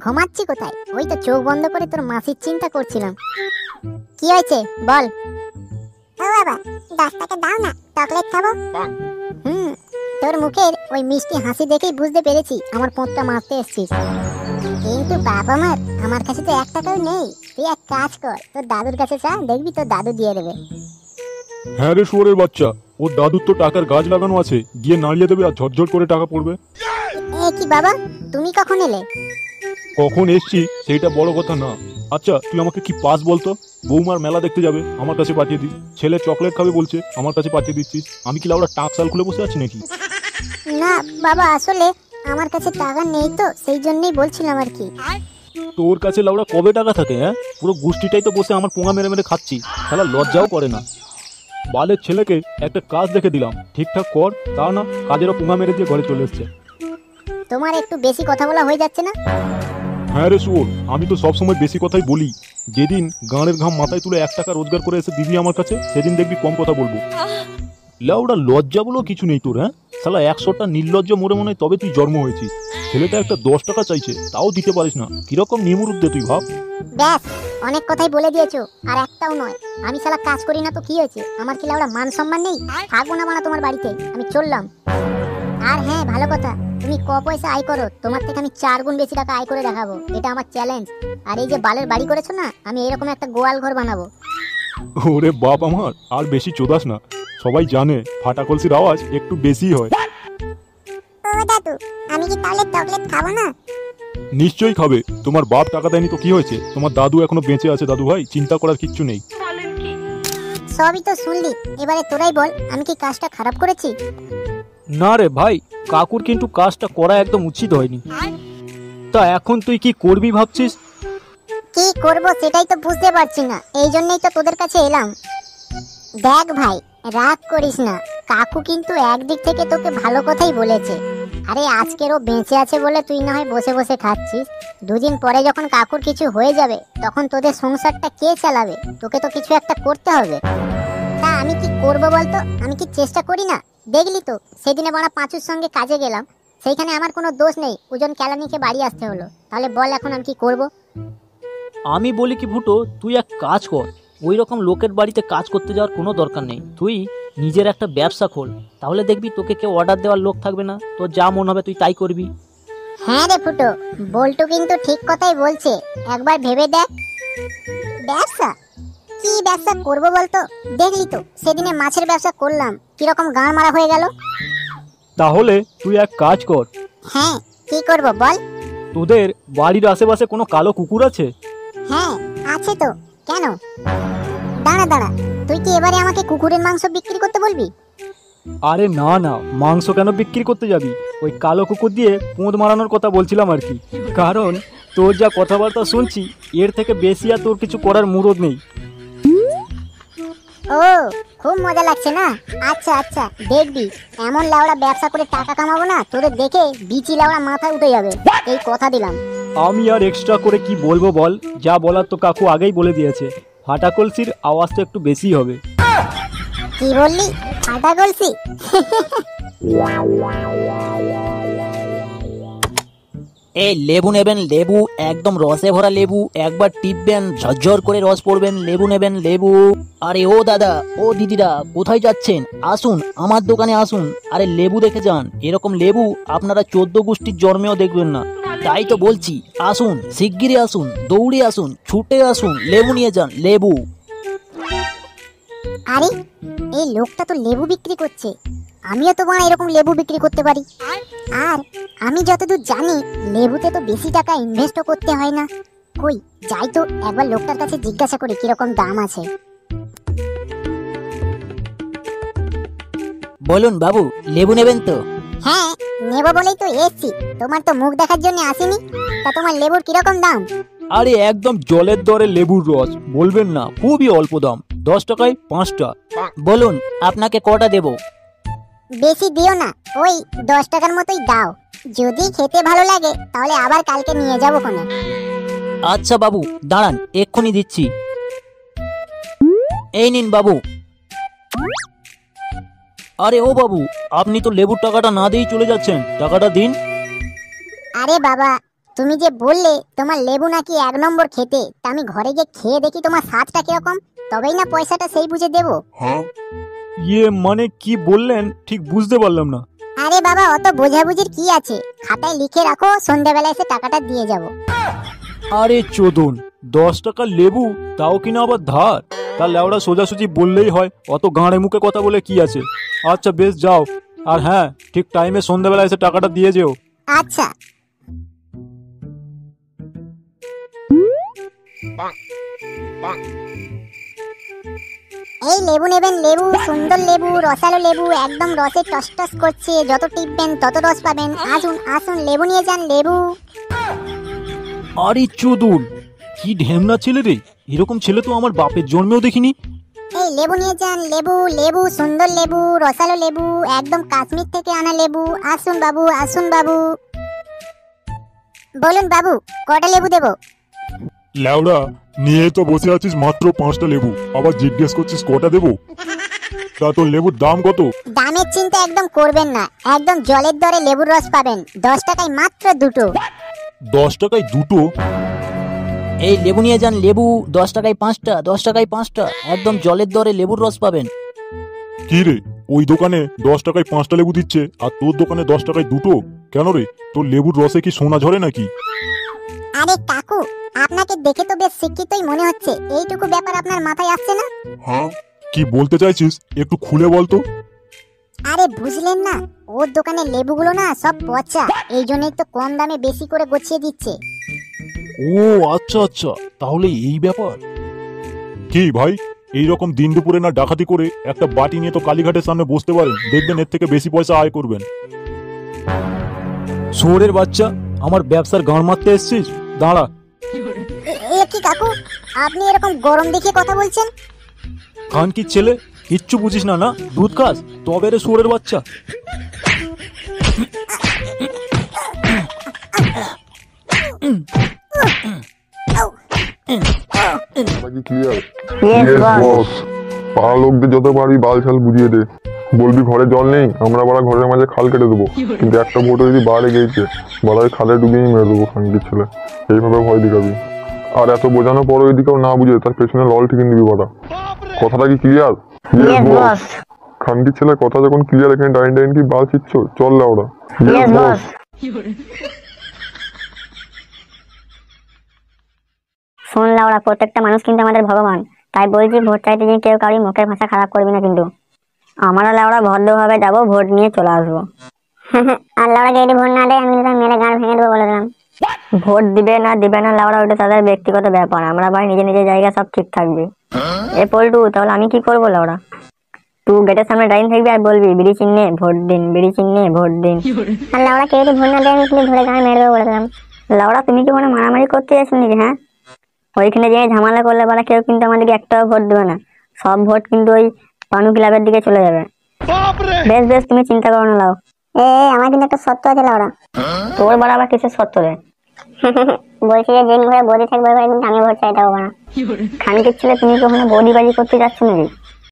ঘুমাচ্ছি কোথায়? ওই তো চোখ বন্ধ করে তোর মাসির চিন্তা করছিলাম। কি হয়েছে বল। ও বাবা, 10 টাকা দাও না, চকলেট খাবো। তোর মুখের ওই মিষ্টি হাসি দেখেই বুঝতে পেরেছি আমার পোঁতটা মারতে এসেছিস। কিন্তু বাবা মার আমার কাছে তো 1 টাকাও নেই। তুই এক কাজ কর, তোর দাদুর কাছে যা, দেখবি তোর দাদু দিয়ে দেবে। হ্যাঁ রে শুয়োরের বাচ্চা, ওর দাদুর তো টাকার গাছ লাগানো আছে, গিয়ে নাড়িয়ে দেবে আর ঝরঝর করে টাকা পড়বে। এ কি বাবা, তুমি কখন এলে? কখন এসছি সেইটা বড় কথা না। আচ্ছা তুই আমাকে কি পাস বলতো? বৌমার মেলা দেখতে যাবে, আমার কাছে পাঠিয়ে দিস। ছেলে চকলেট খাবে বলছে, আমার কাছে পাঠিয়ে দিচ্ছিস। আমি কি লাউড়া টাক সাল খুলে বসে আছি নাকি? না বাবা, আসলে আমার কাছে টাকা নেই তো, সেই জন্যই বলছিলাম আর কি। তোর কাছে লাউড়া কবে টাকা থাকে? হ্যাঁ, পুরো গোষ্ঠীটাই তো বসে আমার পোঙা মেরে মেরে খাচ্ছি, শালা লজ্জাও করে না। বালের ছেলেকে একটা কাজ দেখে দিলাম, ঠিকঠাক কর, তা না কাজেরও পোঙা মেরে দিয়ে ঘরে চলে এসছে। তোমার একটু বেশি কথা বলা হয়ে যাচ্ছে না? হ্যাঁ রে শুয়োর, আমি তো সবসময় বেশি কথাই বলি। যেদিন গাঁড়ের ঘাম মাথায় তুলে 1 টাকা রোজগার করে এসে দিবি আমার কাছে, সেদিন দেখবি কম কথা বলবো। লাউডা লজ্জা বলো কিছু নেই তোর? হ্যাঁ শালা, 100টা নির্লজ্জ মরে মনে তবে তুই জন্ম হয়েছিস। ছেলেটা একটা 10 টাকা চাইছে, তাও দিতে পারিস না, কিরকম নিমুরুদ দে তুই ভাব। ব্যাস, অনেক কথাই বলে দিয়েছো, আর একটাও নয়। আমি শালা কাজ করি না তো কি হয়েছে? আমার কি লাউডা মান সম্মান নেই? থাকবো না মানা তোমার বাড়িতে, আমি চললাম। আর হ্যাঁ, ভালো কথা, তুমি ক পয়সা আয় করো, তোমার থেকে আমি 4 গুণ বেশি টাকা আয় করে দেখাবো, এটা আমার চ্যালেঞ্জ। আর এই যে বালের বাড়ি করেছো না, আমি এরকম একটা গোয়াল ঘর বানাবো। ওরে বাপ আমার, আর বেশি চোদাস না। সবাই জানে ফাটা কলসির আওয়াজ একটু বেশি হয়। ও দাদু, আমি কি তাহলে চকলেট খাবো না? নিশ্চয়ই খাবে। তোমার বাপ টাকা দেয়নি তো কি হয়েছে? তোমার দাদু এখনো বেঁচে আছে দাদু ভাই, চিন্তা করার কিচ্ছু নেই। সবই তো শুনলি, এবারে তোরাই বল, আমি কি কাজটা খারাপ করেছি? না রে ভাই, কাকুর কিন্তু কাজটা করা একদম উচিত হয়নি। তা এখন তুই কি করবি ভাবছিস? কি করব সেটাই তো বুঝতে পারছি না, এই জন্যই তো তোদের কাছে এলাম। দেখ ভাই, রাগ করিস না, কাকু কিন্তু একদিক থেকে তোকে ভালো কথাই বলেছে। আরে আজকের ও বেঁচে আছে বলে তুই না হয় বসে বসে খাচ্ছিস, 2 দিন পরে যখন কাকুর কিছু হয়ে যাবে, তখন তোদের সংসারটা কে চালাবে? তোকে তো কিছু একটা করতে হবে। তা আমি কি করব বলতো? আমি কি চেষ্টা করি না? দেখলি তো সেদিনে বড় পাঁচুর সঙ্গে কাজে গেলাম, সেইখানে আমার কোনো দোষ নেই, ওজন কেলানিকে বাড়ি আসতে হলো। তাহলে বল এখন আমি কি করব? আমি বলি কি ফুটো, তুই এক কাজ কর, ওই রকম লোকের বাড়িতে কাজ করতে যাওয়ার কোনো দরকার নেই। তুই নিজের একটা ব্যবসা খোল, তাহলে দেখবি তোকে কেউ অর্ডার দেওয়ার লোক থাকবে না, তোর যা মন হবে তুই তাই করবি। হ্যাঁ রে ফুটো, বল্টু কিন্তু ঠিক কথাই বলছে, একবার ভেবে দেখ। ব্যবসা? কি ব্যবসা করব বলতো? দেখলি তো সেদিনে মাছের ব্যবসা করলাম, কিরকম গাঁড় মারা হয়ে গেল। তাহলে তুই এক কাজ কর। হ্যাঁ, কি করব বল? তোদের বাড়ির আশেপাশে কোনো কালো কুকুর আছে? হ্যাঁ আছে তো, কেন? দাঁড়া দাঁড়া, তুই কি এবারে আমাকে কুকুরের মাংস বিক্রি করতে বলবি? আরে না না, মাংস কেন বিক্রি করতে যাবি? ওই কালো কুকুর দিয়ে পোঁদ মারানোর কথা বলছিলাম আর কি। কারণ তোর যা কথাবার্তা শুনছি, এর থেকে বেশি আর তোর কিছু করার মুরদ নেই। ও, খুব মজা লাগছে না? আচ্ছা আচ্ছা, দেখবি এমন লাউড়া ব্যবসা করে টাকা কামাবো না, তোদের দেখে বিচি লাউড়া মাথায় উঠে যাবে, এই কথা দিলাম। আমি আর এক্সট্রা করে কি বলবো বল, যা বলার তো কাকু আগেই বলে দিয়েছে। ফাটা কলসির আওয়াজটা একটু বেশি হবে। কি বললি? ফাটা কলসি? এই লেবু নেবেন, লেবু একদম রসে ভরা লেবু, একবার টিপবেন ঝরঝর করে রস পড়বেন। লেবু নেবেন, লেবু। আরে ও দাদা, ও দিদিরা, কোথায় যাচ্ছেন? আসুন আমার দোকানে আসুন। আরে লেবু দেখে যান, এরকম লেবু আপনারা 14 গোষ্ঠীর জন্মেও দেখবেন না। তাই তো বলছি, আসুন, শিগগিরই আসুন, দৌড়ে আসুন, ছুটে আসুন, লেবু নিয়ে যান, লেবু। আরে এই লোকটা তো লেবু বিক্রি করছে, আমিও তো বাড়া এরকম লেবু বিক্রি করতে পারি। আর আমি যতদূর জানি, লেবুতে তো বেশি টাকা ইনভেস্টও করতে হয় না। কই যাই তো একবার লোকটার কাছে জিজ্ঞাসা করি কিরকম দাম আছে। বলুন বাবু, লেবু নেবেন তো? হ্যাঁ নেবো বলেই তো এসছি, তোমার তো মুখ দেখার জন্য আসিনি। তা তোমার লেবুর কিরকম দাম? আরে একদম জলের দরে লেবুর রস, বলবেন না, খুবই অল্প দাম, 10 টাকায় 5টা। বলুন আপনাকে কটা দেব? বেশি দিও না, ওই 10 টাকার মতোই দাও। যদি খেতে ভালো লাগে তাহলে আবার কালকে নিয়ে যাবো কোনে। আচ্ছা বাবু দাঁড়ান, এক্ষুনি দিচ্ছি। এই নিন বাবু। আরে ও বাবু, আপনি তো লেবুর টাকাটা না দিয়েই চলে যাচ্ছেন, টাকাটা দিন। আরে বাবা, তুমি যে বললে তোমার লেবু নাকি 1 নম্বর খেতে, তা আমি ঘরে গিয়ে খেয়ে দেখি তোমার স্বাদটা কিরকম, তবেই না পয়সাটা সেই বুঝে দেবো। ইয়ে মানে কি বললেন ঠিক বুঝতে পারলাম না। আরে বাবা, অত বোঝাবুঝির কি আছে, খাতায় লিখে রাখো, সন্ধ্যাবেলা এসে টাকাটা দিয়ে যাব। আরে চোদন, 10 টাকা লেবু, তাও কিনা আবার ধার। তা লেওড়া সোজাসুজি বললেই হয়, অত গাঁড়ে মুখে কথা বলে কি আছে। আচ্ছা বেশ, যাও। আর হ্যাঁ, ঠিক টাইমে সন্ধ্যাবেলা এসে টাকাটা দিয়ে যেও। আচ্ছা। এই লেবু নেবেন, লেবু, সুন্দর লেবু, রসালো লেবু, একদম রসে টস টস করছে, যত টিপবেন তত রস পাবেন। আসুন আসুন, লেবু নিয়ে যান, লেবু। আরে চোদন, কি ঢেমনা ছেলে রে, এরকম ছেলে তো আমার বাপের জন্মেও দেখিনি। এই লেবু নিয়ে যান, লেবু, লেবু, সুন্দর লেবু, রসালো লেবু, একদম কাশ্মীর থেকে আনা লেবু। আসুন বাবু, আসুন বাবু। বলুন বাবু, কটা লেবু দেবো? লেওড়া, নিয়ে তো বসে আছিস মাত্র 5টা লেবু, আবার জিজ্ঞেস করছিস কটা দেবো? তা তোর লেবুর দাম কত? দামের চিন্তা একদম করবেন না, একদম জলের দরে লেবুর রস পাবেন, 10 টাকায় মাত্র দুটো। 10 টাকায় দুটো? এই লেবু নিয়ে যান, লেবু, 10 টাকায় 5টা, 10 টাকায় 5টা, একদম জলের দরে লেবুর রস পাবেন। কি রে, ওই দোকানে 10 টাকায় 5টা লেবু দিচ্ছে, আর তোর দোকানে 10 টাকায় দুটো? কেন রে, তোর লেবুর রসে কি সোনা ঝরে নাকি? আরে কাকু, আপনাকে দেখে তো বেশ শিক্ষিতই মনে হচ্ছে, এইটুকু ব্যাপার আপনার মাথায় আসছে না? কি বলতে চাইছিস, একটু খুলে বলতো। আরে বুঝলেন না, ওর দোকানে লেবুগুলো না সব পচা, এই জন্যই তো কম দামে বেশি করে গুছিয়ে দিচ্ছে। ও আচ্ছা আচ্ছা, তাহলে এই ব্যাপার। কি ভাই, এই রকম দিন দুপুরে না ডাকাতি করে একটা বাটি নিয়ে তো কালীঘাটের সামনে বসতে পারেন, দেখবেন এর থেকে বেশি পয়সা আয় করবেন। শোরের বাচ্চা, আমার ব্যবসার গাঁড় মারতে এসছিস? দাঁড়া। এ কি কাকু, আপনি এরকম গরম দেখিয়ে কথা বলছেন? খান কি ছেলে, কিচ্ছু বুঝিস না? না দুধ খাস তবে রে শোরের বাচ্চা। কি ক্লিয়ার? বস, পাড়া লোকদের যত পারবি বাল ছাল বুঝিয়ে দে। বলবি ঘরে জল নেই, আমরা বাড়া ঘরের মাঝে খাল কেটে দেবো, কিন্তু একটা ভোটে যদি বাড়ে গিয়েছে বাড়ার খালে ডুবিয়ে মেরে দেবো খানকির ছেলে। এইভাবে ভয় দেখাবি, আর এত বোঝানোর পরও এদিকেও না বুঝে তার পেছনে লল ঠিক নিবি বাড়া। কথাটা কি ক্লিয়ার? খানকির ছেলে কথা যখন ক্লিয়ার, এখানে ডাইন ডাইন কি বাল ছিচ্ছ? চল না ওরা। শোন লাউড়া, প্রত্যেকটা মানুষ কিন্তু আমাদের ভগবান, তাই বলছি ভোট চাইতে যে কেউ কাউরি মুখের ভাষা খারাপ করবি না কিন্তু। আমরা লাউড়া ভদ্রভাবে যাবো, ভোট নিয়ে চলে আসবো। আর লাউড়া যদি ভোট না দেয়, আমি তো মেরে গাঁড় ভেঙে দেবো বলে দিলাম। ভোট দিবে না দিবে না লাউড়া, ওটা তাদের ব্যক্তিগত ব্যাপার, আমরা ভাই নিজে নিজের জায়গা সব ঠিক থাকবে। এ পল্টু, তাহলে আমি কি করবো লাউড়া? তুই গেটের সামনে ডাইন থাকবি আর বলবি বিড়ি চিহ্নে ভোট দিন, বিড়ি চিহ্নে ভোট দিন। আর লাউড়া কেউ যদি ভোট না দেয়, আমি কিন্তু ধরে গাঁড় মেরে দেবো বলে দিলাম। লাউড়া, তুমি কি মনে মারামারি করতে যাচ্ছ নাকি? হ্যাঁ, ওইখানে যে ঝামেলা করলে বলা কেউ কিন্তু আমাদেরকে একটাও ভোট দেবে না, সব ভোট কিন্তু ওই পানু ক্লাবের দিকে চলে যাবে। বেশ বেশ, তুমি চিন্তা করো না লাও। আমার কিন্তু একটা সত্য আছে লাউড়া। তোর বড় আবার কিসের সত্য রে? বলছি যে দিন ঘরে বডি থাকবে, কিন্তু আমি ভোট চাইতে পারবো না। খানকির ছেলে, তুমি কি ওখানে বডিবাজি করতে যাচ্ছ নাকি?